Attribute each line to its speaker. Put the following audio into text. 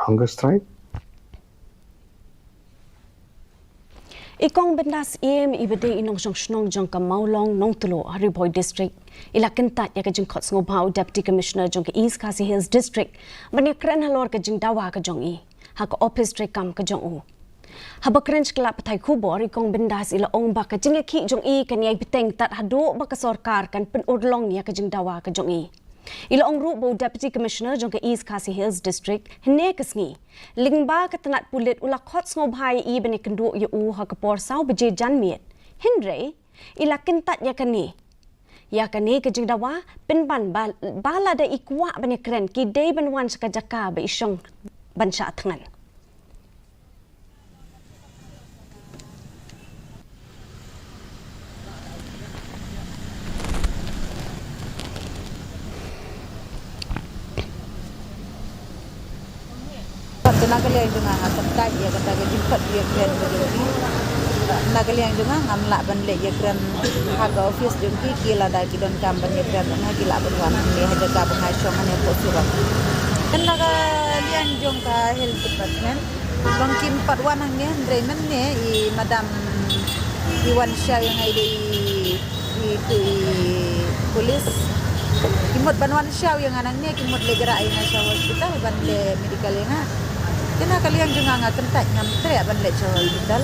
Speaker 1: hunger strike.
Speaker 2: Ikong Bindas Syiem ibede inong Jong Jong ka Maulong nong tulo Hariboy district ila Kyntait ya ka Jingkhot Sngewbha deputy commissioner Jong ka East KHASI Hills district banyak keren halor ka Jingdawa ka Jong I ha ka office district kam ka Jong U habakren kelap patai kubor ikong Bindas ila ong ba ka Jingki Jong I kanyai biteng tat hadu ba ka sarkar kan penurlong ya ka Jingdawa ka Jong I ila ong rubo deputy commissioner Jong ka East KHASI Hills district hene kasngi lingba ka tanat pulit ula khot Sngewbha I bani kendu yu ha ka por sau beje janmiet hindre ila Kyntait ya kani ka Jingdawa penban bala da ikwa bani keren ki dei banwan ska jaka ba isong bansha tangan
Speaker 3: Nagaliang dengan Kyntait ya kata Jingkhot dia keren begini. Nagaliang dengan amla banle ya keren haga office jengki kila da kidon kamban ya keren na kila banwan ni haja ka bangai shongan ya posuran. Kan nagaliang jong ka health department bangkin patwan ang ni Raymond ni I madam Iwan Syah yang ai di polis kimot banwan Syah yang anang ni kimot legera ai na Syah hospital banle medical yang Kena kalian juga Kyntait ngam tere ban le hospital.